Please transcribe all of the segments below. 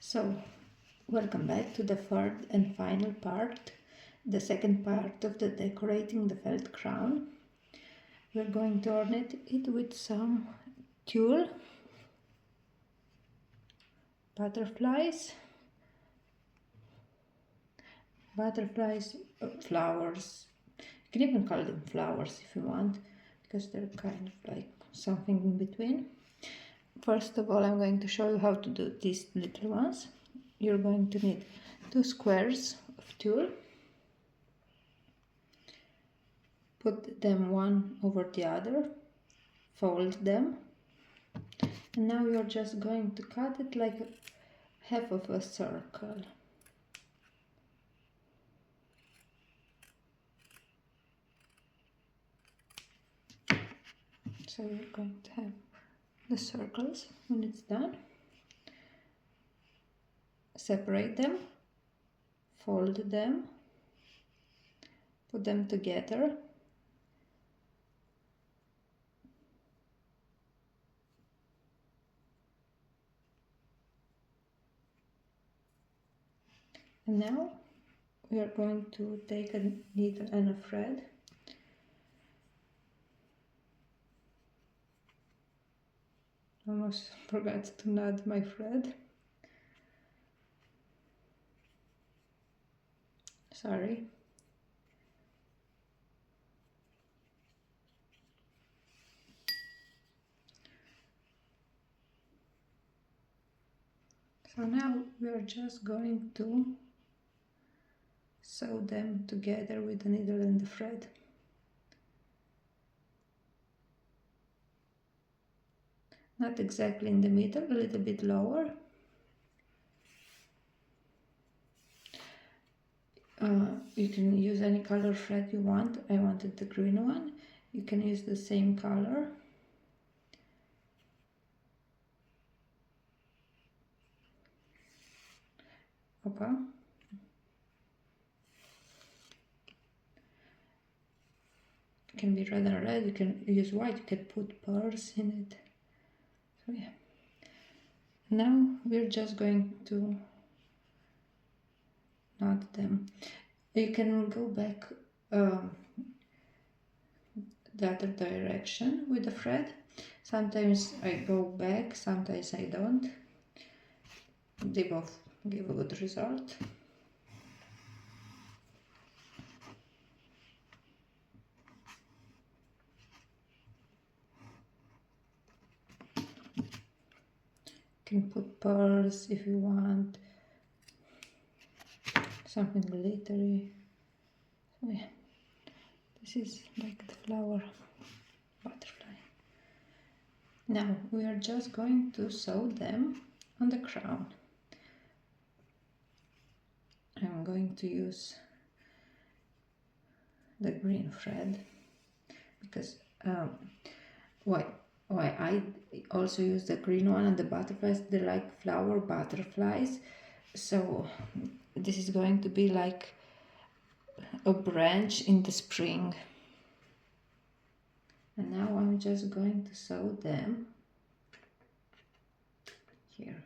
So, welcome back to the third and final part, the second part of the decorating the felt crown. We're going to ornate it with some tulle, butterflies, flowers. You can even call them flowers if you want, because they're kind of like something in between. First of all, I'm going to show you how to do these little ones. You're going to need 2 squares of tulle. Put them one over the other, fold them, and now you're just going to cut it like half of a circle. So you're going to have the circles. When it's done, separate them, fold them, put them together, and now we are going to take a needle and a thread. Almost forgot to knot my thread. Sorry. So now we are just going to sew them together with the needle and the thread. Not exactly in the middle, a little bit lower. You can use any color thread you want. I wanted the green one. You can use the same color. Okay. It can be red and red. You can use white. You can put pearls in it. So yeah. Now we're just going to knot them. You can go back the other direction with the thread. Sometimes I go back, sometimes I don't. They both give a good result. You can put pearls if you want, something glittery. So yeah, this is like the flower butterfly. Now we are just going to sew them on the crown. I'm going to use the green thread because why I also use the green one and the butterflies, they're like flower butterflies, so this is going to be like a branch in the spring. And now I'm just going to sew them here.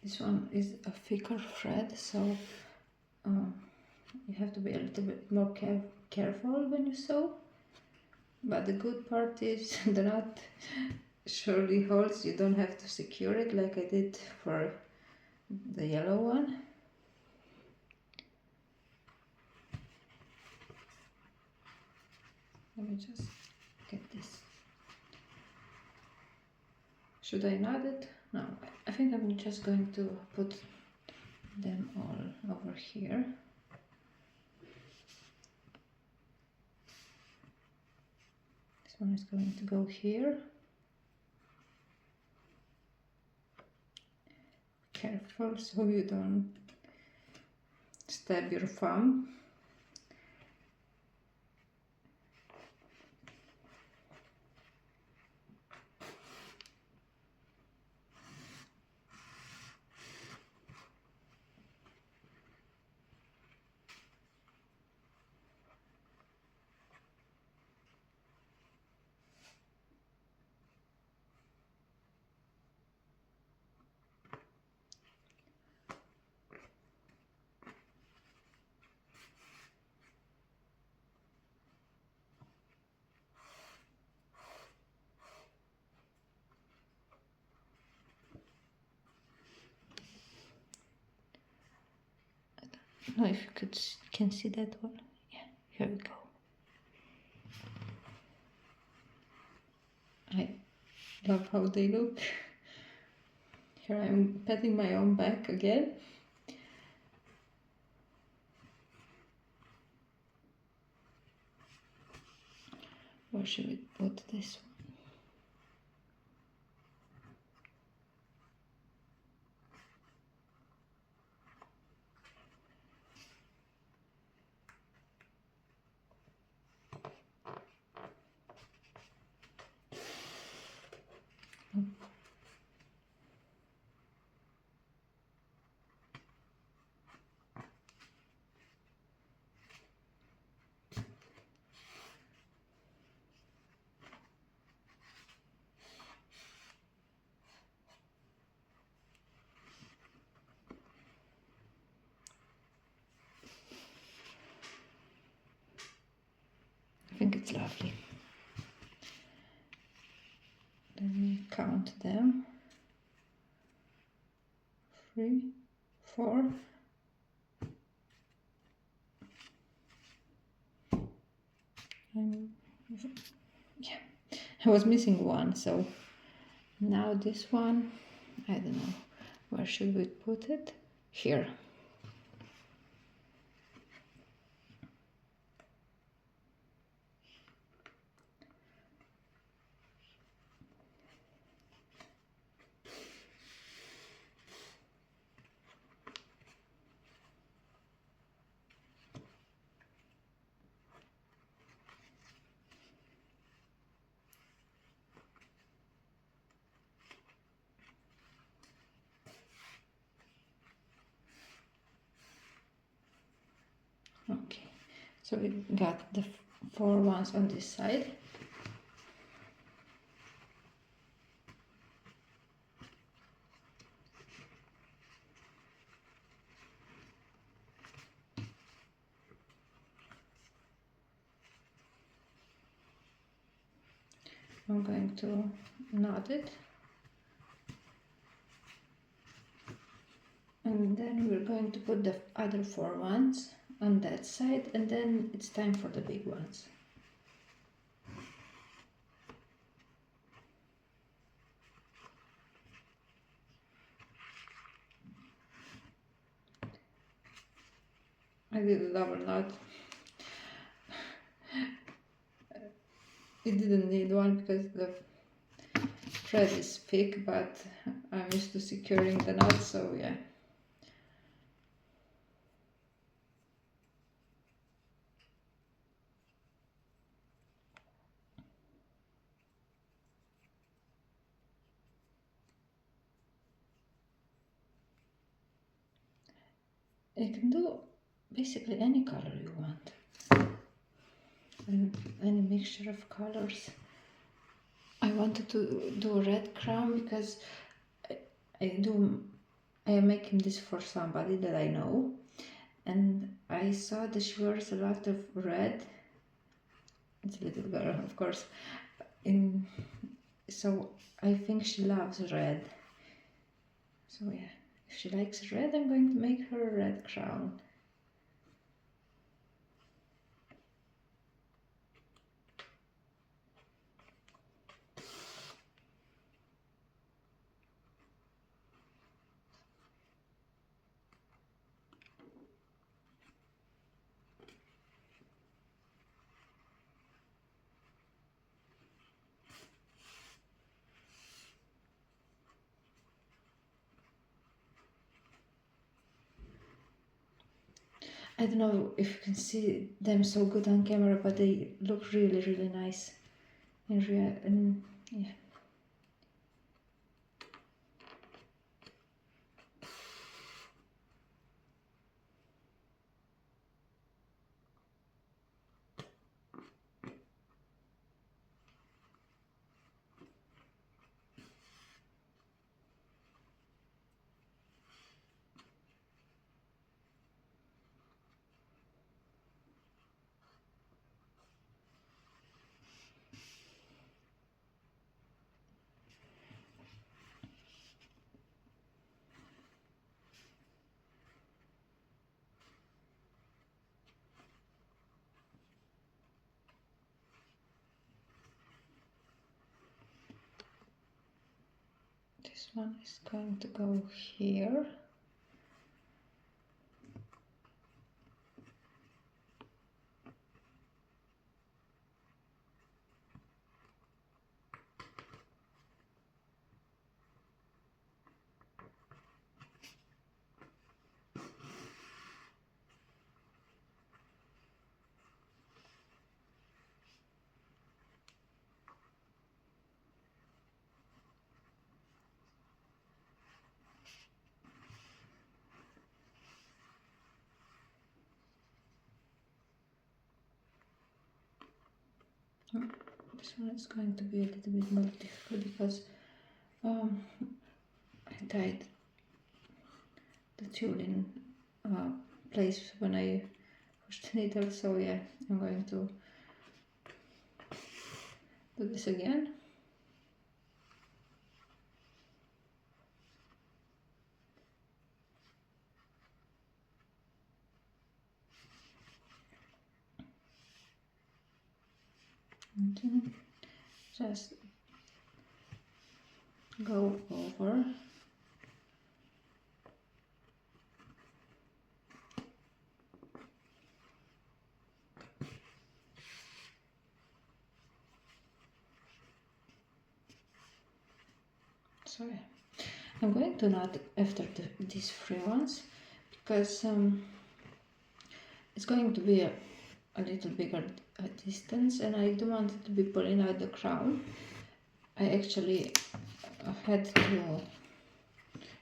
This one is a thicker thread, so you have to be a little bit more careful when you sew. But the good part is the knot surely holds. You don't have to secure it like I did for the yellow one. Let me just get this. Should I knot it? No, I think I'm just going to put them all over here. This one is going to go here. Careful so you don't stab your thumb. don't know if you can see that one. Yeah, here we go. I love how they look. Here I'm patting my own back again. Where should we put this one? I think it's lovely. Let me count them. 3, 4. Yeah, I was missing one, so now this one, I don't know, where should we put it? Here. Okay, so we got the 4 ones on this side. I'm going to knot it. And then we're going to put the other 4 ones on that side, and then it's time for the big ones. I did a double knot. It didn't need one because the thread is thick, but I'm used to securing the knot, so yeah. You can do basically any color you want, and any mixture of colors. I wanted to do a red crown because I am making this for somebody that I know, and I saw that she wears a lot of red. It's a little girl, of course. So I think she loves red. So yeah, if she likes red, I'm going to make her a red crown. I don't know if you can see them so good on camera, but they look really, really nice in real. And yeah. This one is going to go here. This one is going to be a little bit more difficult because I tied the tulle in place when I pushed the needle, so yeah, I'm going to do this again. And then just go over. So yeah, I'm going to knot after these 3 ones because it's going to be a little bigger distance, and I don't want it to be pulling out the crown. I actually had to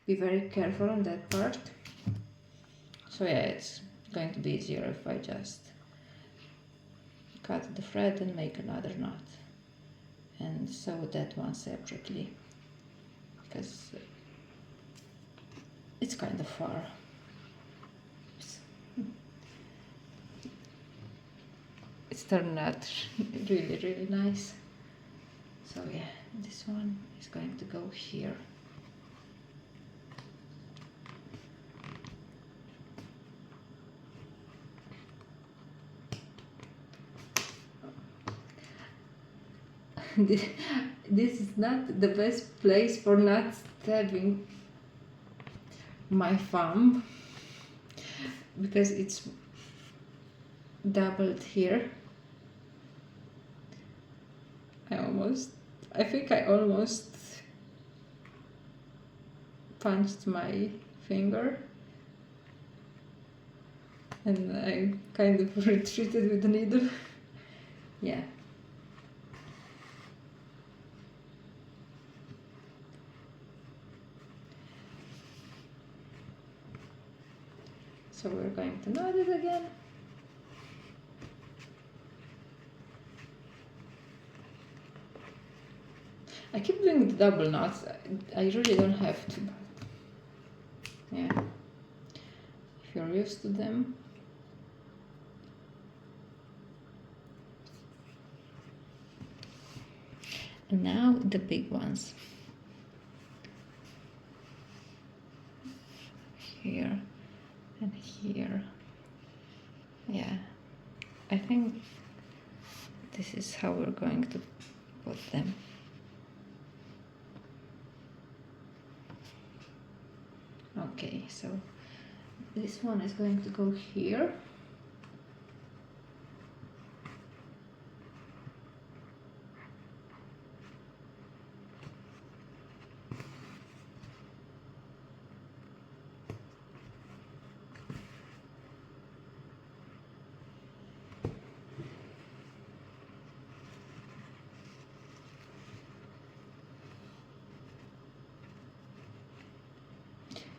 be very careful on that part. So yeah, it's going to be easier if I just cut the thread and make another knot and sew that one separately, because it's kind of far. It's turned out really nice. So yeah, this one is going to go here. This is not the best place for not stabbing my thumb because it's doubled here. I think I almost punched my finger, and I kind of retreated with the needle. Yeah. So we're going to knot it again. I keep doing the double knots. I really don't have to. Yeah. If you're used to them. And now the big ones. Here and here. Yeah. I think this is how we're going to put them. Okay, so this one is going to go here.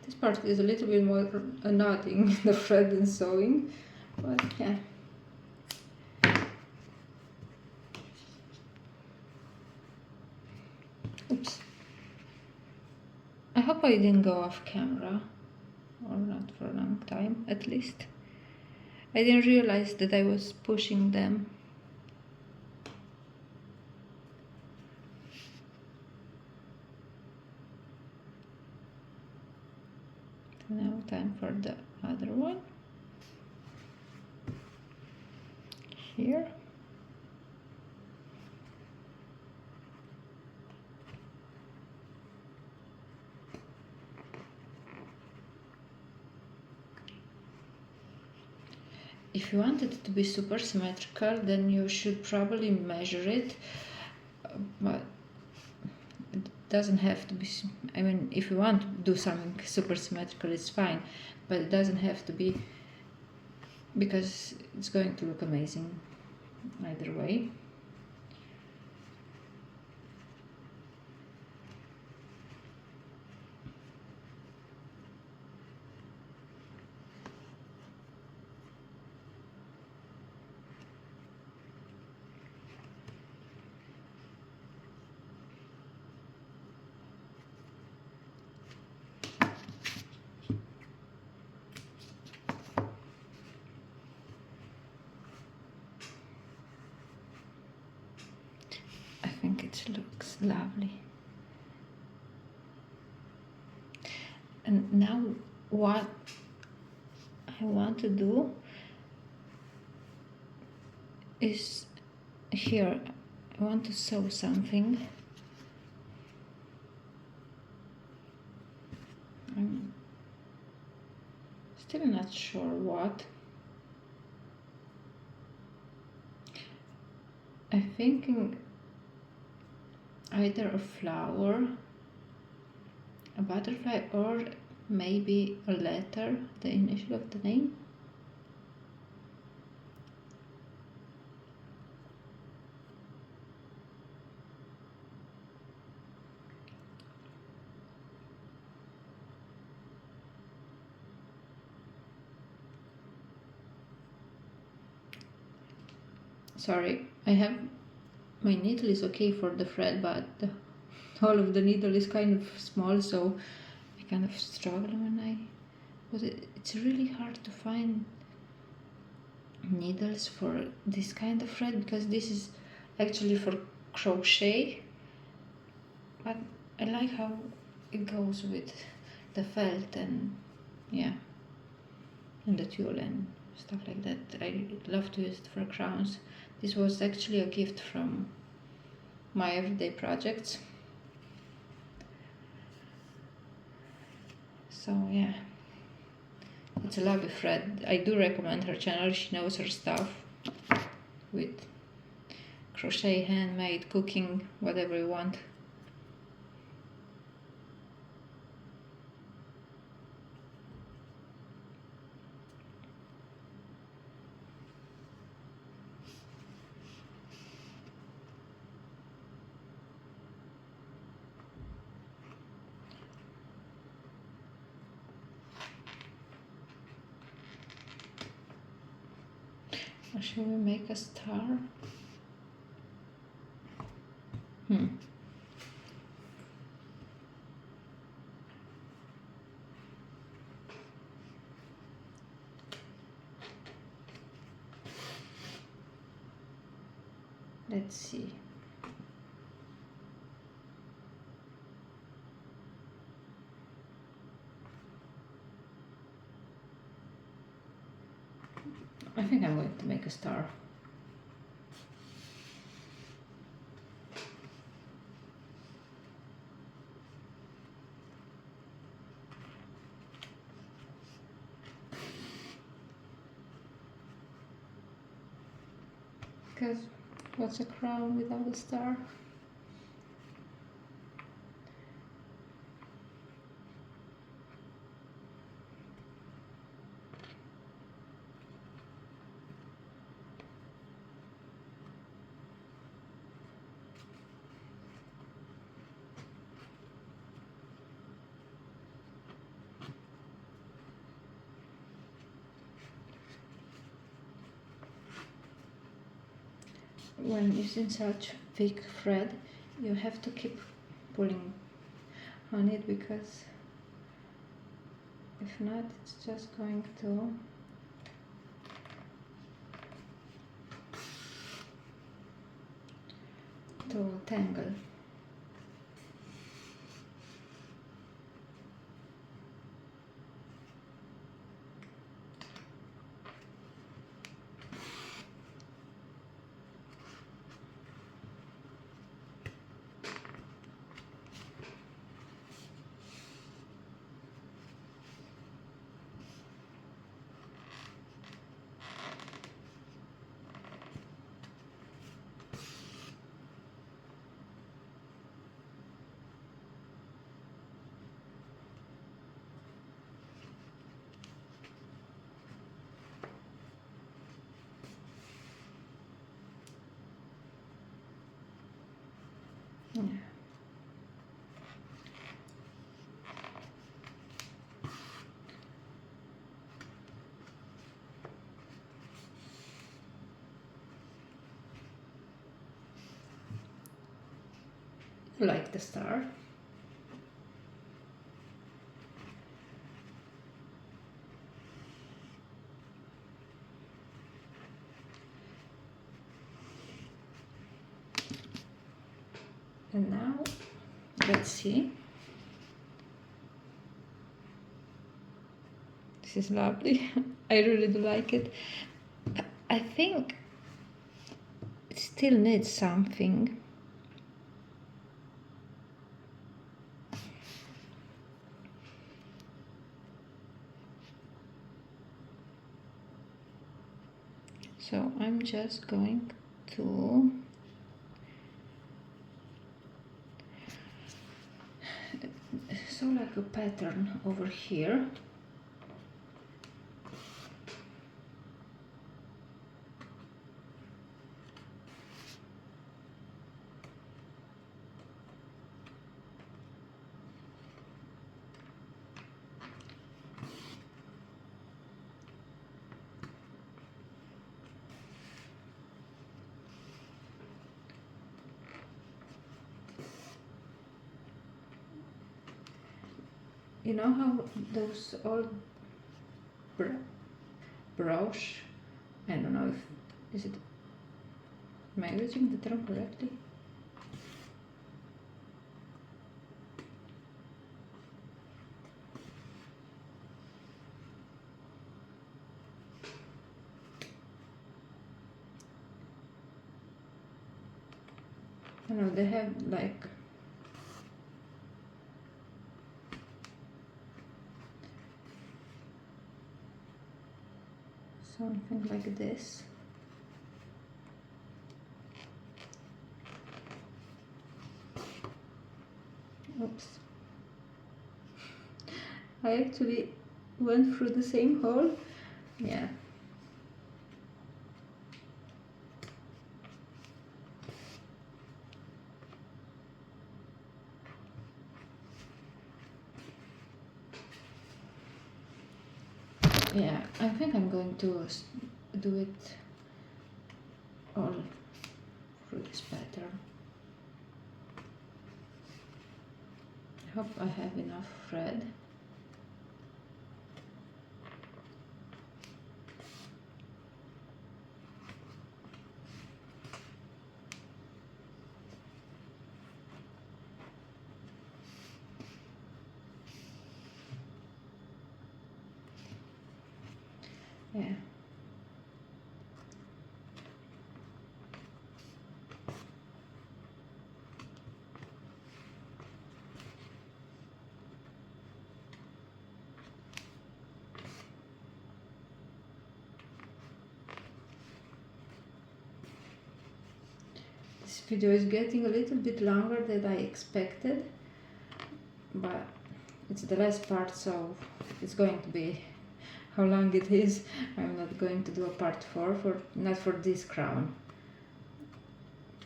This part is a little bit more knotting the thread than sewing, but yeah. Oops. I hope I didn't go off camera, or not for a long time at least. I didn't realize that I was pushing them. Now time for the other one. Here. if you want it to be super symmetrical, then you should probably measure it, but it doesn't have to be. I mean, if you want to do something super symmetrical, it's fine, but it doesn't have to be, because it's going to look amazing either way. I think it looks lovely. And now what I want to do is here, I want to sew something. I'm still not sure what. I'm thinking either a flower, a butterfly, or maybe a letter, the initial of the name. Sorry, I have, my needle is okay for the thread, but the whole of the needle is kind of small, so I kind of struggle when I, but it's really hard to find needles for this kind of thread, because this is actually for crochet, but I like how it goes with the felt and yeah, and the tulle and stuff like that. I love to use it for crowns. This was actually a gift from my everyday projects. So yeah, it's a lovely thread. I do recommend her channel. She knows her stuff with crochet, handmade, cooking, whatever you want. Or should we make a star? Let's see. I think I'm going to make a star. Because what's a crown without a star? When using such thick thread, you have to keep pulling on it, because if not, it's just going to tangle. Yeah. Like the star. And now, let's see. This is lovely. I really do like it. I think it still needs something. So I'm just going to sew like a pattern over here. You know how those old brush, I don't know if, is it, am I using the term correctly? I don't know, they have like something like this. Oops. I actually went through the same hole. Yeah. Yeah, I think I'm going to do it all through this pattern. I hope I have enough thread. Yeah. This video is getting a little bit longer than I expected, but it's the last part, so it's going to be how long it is. I'm not going to do a part 4 for not for this crown,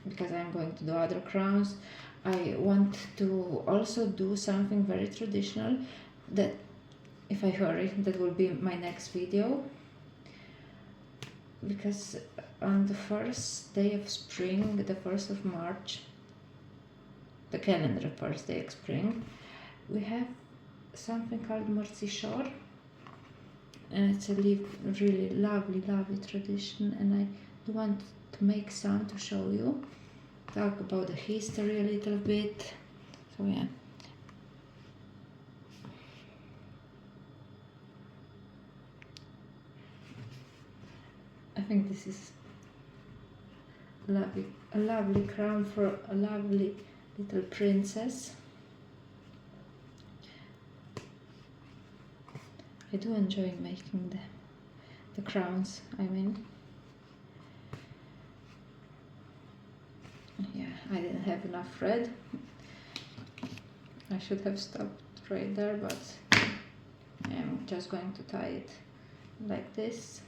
because I'm going to do other crowns. I want to also do something very traditional that, if I hurry, that will be my next video, because on the first day of spring, the 1st of March, the calendar first day of spring, we have something called Morsishor, and it's a really lovely tradition, and I want to make some to show you, talk about the history a little bit. So yeah. I think this is a lovely crown for a lovely little princess. I do enjoy making the crowns, I mean. Yeah, I didn't have enough thread. I should have stopped right there, but I'm just going to tie it like this.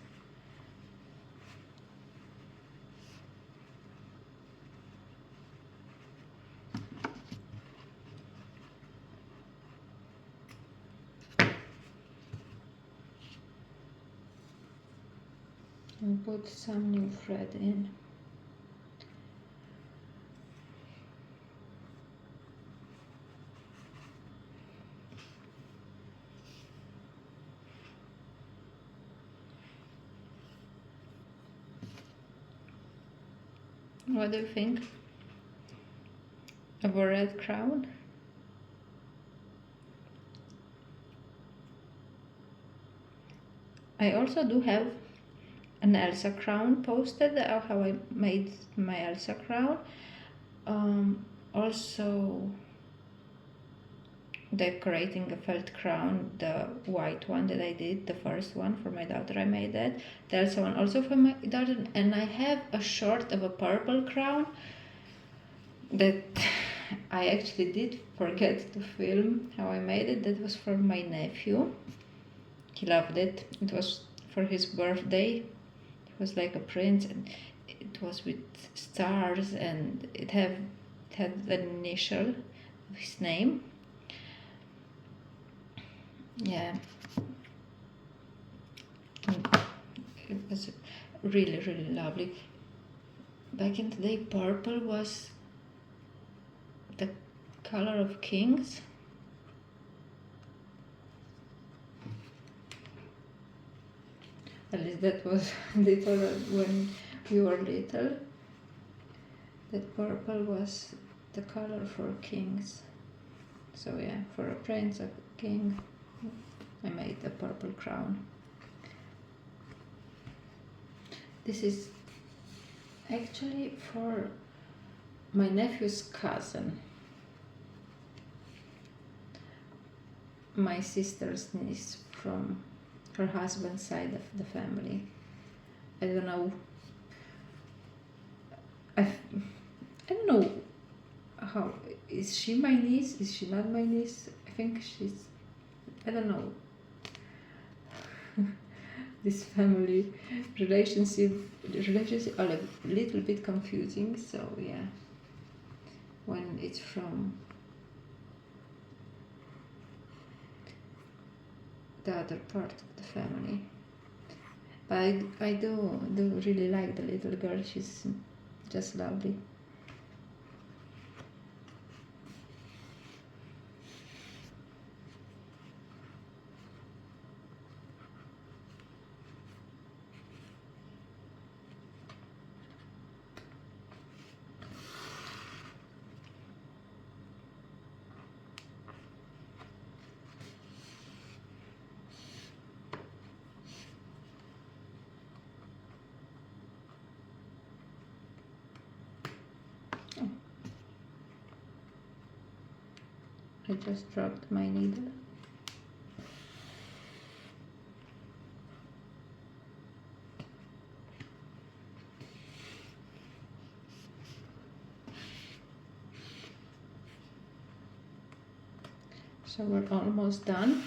and put some new thread in. What do you think of a red crown? I also do have an Elsa crown posted, how I made my Elsa crown. Also decorating a felt crown, the white one that I did, the first one for my daughter, I made that. The Elsa one also for my daughter, and I have a short of a purple crown that I actually did forget to film how I made it. That was for my nephew. He loved it. It was for his birthday. It was like a prince, and it was with stars, and it had the initial of his name. Yeah, and it was really, really lovely. Back in the day, purple was the color of kings. At least that was little when we were little. That purple was the color for kings. So yeah, for a prince, a king, I made a purple crown. This is actually for my nephew's cousin, my sister's niece from her husband's side of the family. I don't know. I don't know how. Is she my niece? Is she not my niece? I think she's. I don't know. This family relationship are a little bit confusing. So yeah, when it's from the other part of the family. But I do really like the little girl. She's just lovely. I just dropped my needle. So we're almost done.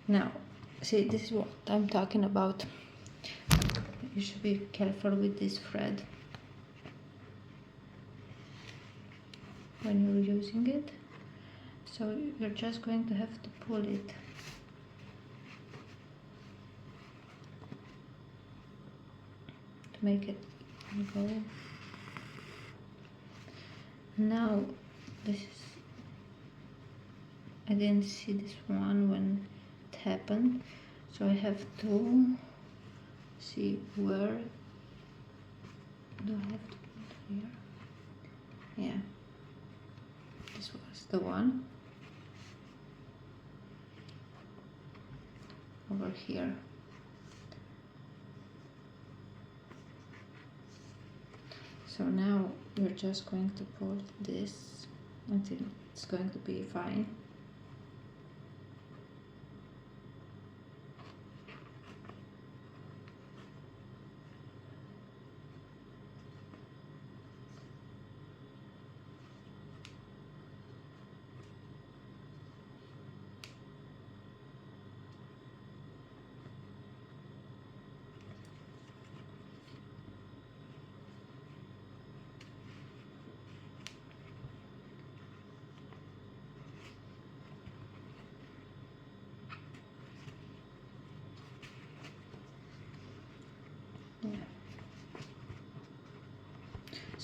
Now, see, this is what I'm talking about. You should be careful with this thread when you're using it. So you're just going to have to pull it. To make it go. Now, this is, I didn't see this one when it happened, so I have to see where do I have to put here. Yeah, this was the one over here. So now we're just going to pull this until it's going to be fine.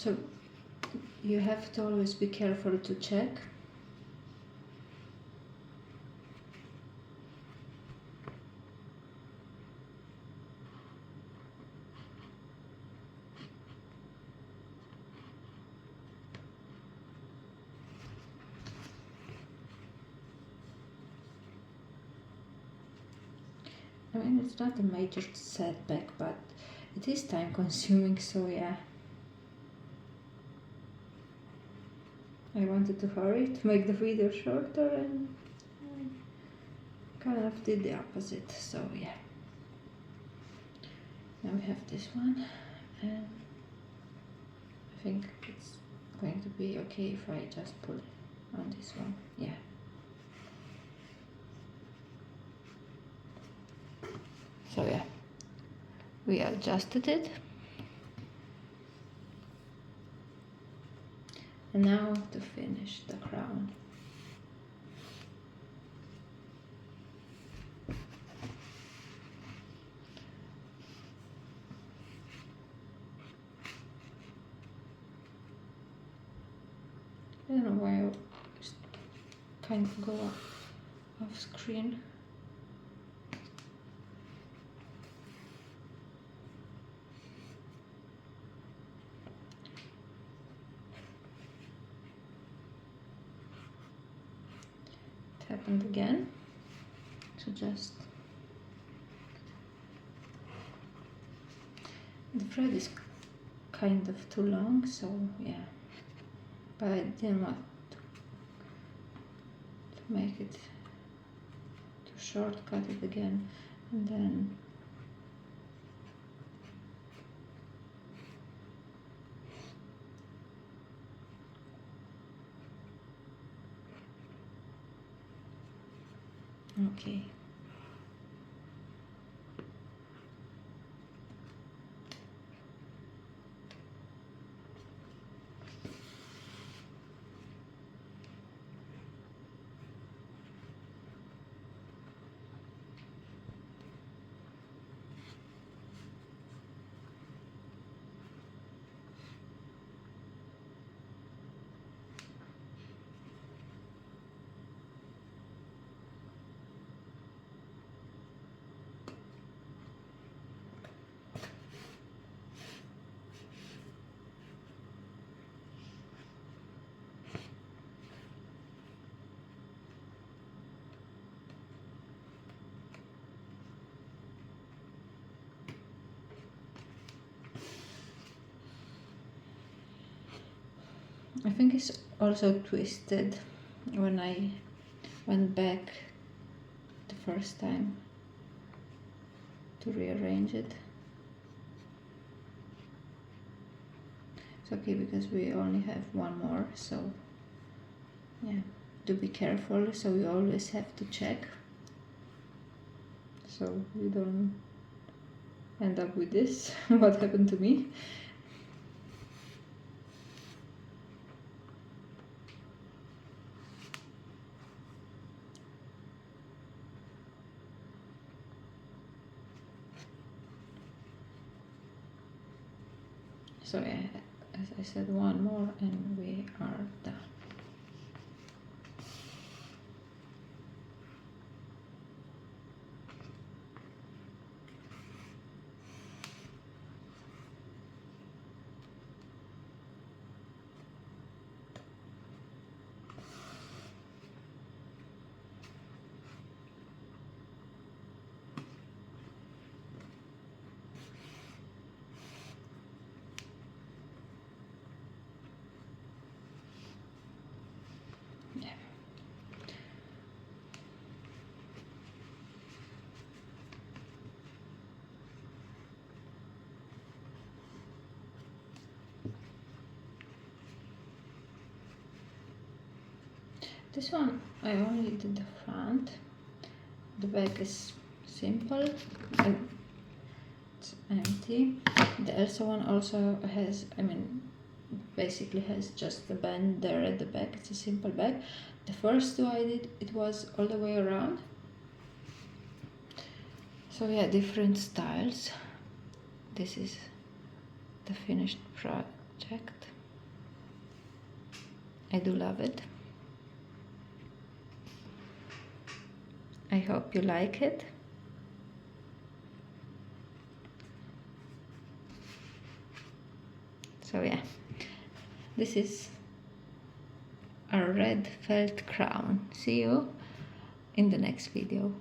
So you have to always be careful to check. I mean, it's not a major setback, but it is time consuming, so yeah. I wanted to hurry to make the video shorter, and I kind of did the opposite, so yeah. Now we have this one, and I think it's going to be okay if I just pull on this one, yeah. So yeah, we adjusted it. And now to finish the crown. I don't know why I just kind of go off screen. It happened again. So just the thread is kind of too long, so yeah. But I didn't want to make it to shortcut it again, and then okay. I think it's also twisted when I went back the first time to rearrange it. It's okay because we only have one more, so yeah, do be careful, so you always have to check so you don't end up with this what happened to me. So yeah, as I said, one more and we are done. Yeah. This one I only did the front. The back is simple and it's empty. The Elsa one also has, I mean, basically has just the band there at the back. It's a simple bag. The first two I did, it was all the way around. So yeah, different styles. This is the finished project. I do love it. I hope you like it. So yeah, this is a red felt crown. See you in the next video.